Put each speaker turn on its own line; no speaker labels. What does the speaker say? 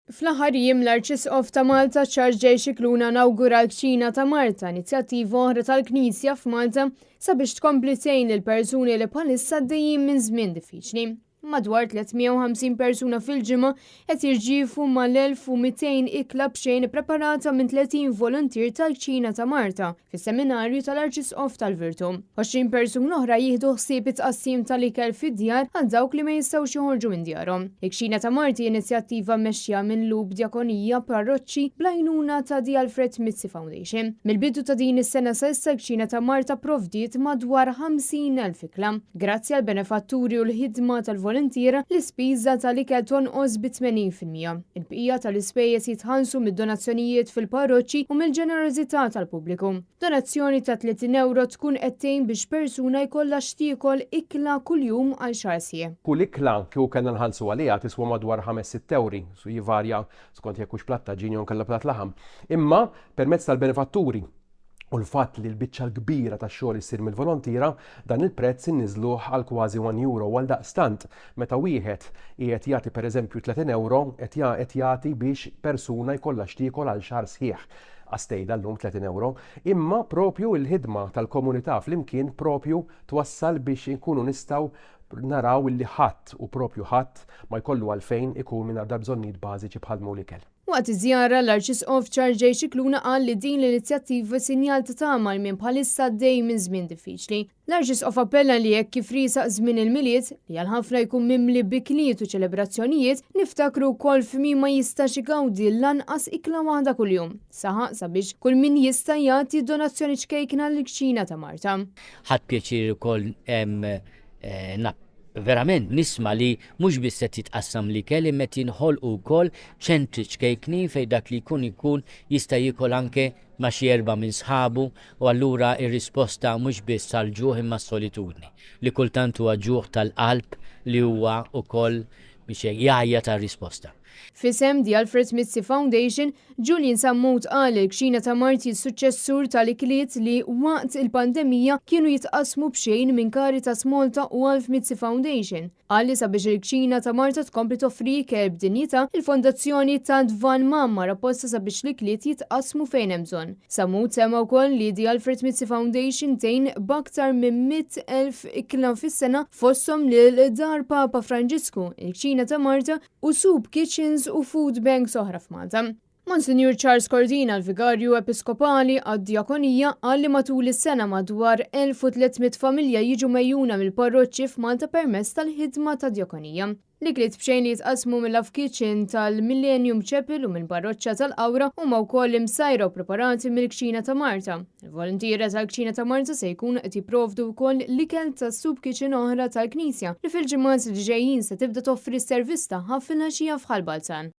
Fl-aħħar jiem l-Arċisqof ta' Malta Charles J. Scicluna nawgura l-Kċina ta' Marta, inizjattiva oħra tal-Knisja f'Malta sabiex tkompli tgħin lil persuni li bħalissa għaddejjin minn żmien diffiċli. Madwar 350 persuna fil-ġimgħa qed jirġievu mal-1200 ikla b'xejn ippreparata minn 30 volontier tal-Kċina ta' Marta fis-seminarju tal-Arċisqof tal-Virtu. 20 persuna oħra jieħdu ħsieb it-tqassim tal-ikel fid-djar għal dawk li ma jistgħux joħorġu minn djarhom. Il-Kċina ta' Marti inizjattiva mmexxija minn Lub Djakonija Parroċċi bl-għajnuna ta' The Alfred Mizzi Foundation. Mill-bidu ta' din is-sena sa issa l-Kċina ta' Marta provdiet madwar 50,000 ikla. Grazzi għall benefatturi u l-ħidma tal-volontiera l-ispiża tal-ikel tonqos b'80%. Il-bqija tal-ispejjeż jitħallsu mid-donazzjonijiet fil-parroċċi u mill-ġenerożità tal-pubbliku. Donazzjoni ta' 30 euro tkun qed tgħin biex persuna jkollha xtiekol ikla kuljum għal xahar sieħ.
Kull ikla kieku kellna nħallsu għaliha tiswa madwar 5-6 euro, su jivarja skont jekk hux platt ta' ġinjon kellha platt laħam. Imma permezz tal-benefatturi u l-fatt li l-biċċa l-kbira tax-xogħol issir mill-volontira, dan il-prezz inniżluh għal kważi 1 euro għal daqstant meta wieħed qiegħed jagħti pereżempju 30 euro qed jagħti biex persuna jkollha xtiekol għal xahar sħiħ. Għastejda llum 30 euro, imma propju l-ħidma tal-komunità flimkien propju twassal biex inkunu nistgħu naraw li ħadd u propju ħadd ma jkollu għalfejn ikun mingħajr bżonnijiet bażiċi bħal l-ikel.
Waqt iż-żjara l-Arċisqof Charles J. Scicluna qal li din l-inizjattiva sinjal ta' tama minn bħalissa għaddej minn żmien diffiċli. L-Arċisqof appella li jekk kif risaq żmien il-miliet li għal ħafna jkun mimli bikliet u ċelebrazzjonijiet niftakru wkoll f'min ma jistax igawdi lanqas ikla waħda kuljum. Saħaq sabiex kull min jista' jagħti donazzjoni ċkejkna lill-Kċina ta' Marta.
Ħadd pjaċir ukoll verament nisma li mhux biss qed jitqassam l-ikel imma jinħolqu wkoll ċentri ċkejkni fejn dak li jkun jista' jiekol anke ma' xi erba' minn sħabu u allura r-risposta mhux biss tal-ġuħ imma s-solitudni li kultant huwa ġuħ tal-qalb li huwa wkoll biex jgħajja tar-risposta.
Fisem The Alfred Mizzi Foundation, Julian Sammut qal il-Kċina ta' Marti s-suċċessur tal-ikliet li waqt il-pandemija kienu jitqasmu b'xejn minn Caritas Malta u Alf Mizzi Foundation. Qal li sabiex il-Kċina ta' Marta tkompli toffri ikel b'dinjità, il-fondazzjoni ta' Dvan Mamma rapposta sabiex l-ikliet jitqasmu fejn hemm bżonn. Sammut semma wkoll li The Alfred Mizzi Foundation tgħin b'aktar minn 100,000 ikla fis-sena fosthom lil Dar Papa Franġisku, il-Kċina ta' Marta u Soup Kitchens u food banks oħra f'Malta. Monsignor Charles Cordina, l-Vigarju Episkopali għad-Djakonija, qal li matul is-sena madwar 1300 familja jiġu mejjuna mill-parroċċi f'Malta permezz tal-ħidma ta' Djakonija. L-ikliet b'xejn li jitqasmu mill-Love Kitchen tal-Millennium Chapel u mill-parroċċja tal-Qawra huma wkoll imsajra u preparati mill-Kċina ta' Marta. Il-volontiera tal-Kċina ta' Marta se jkunu qed jipprovdu wkoll l-ikel tas-Soup Kitchen oħra tal-Knisja li fil-ġimgħat li ġejjin se tibda toffri s-servizz tagħha fil-għaxija f'Ħalbalzan.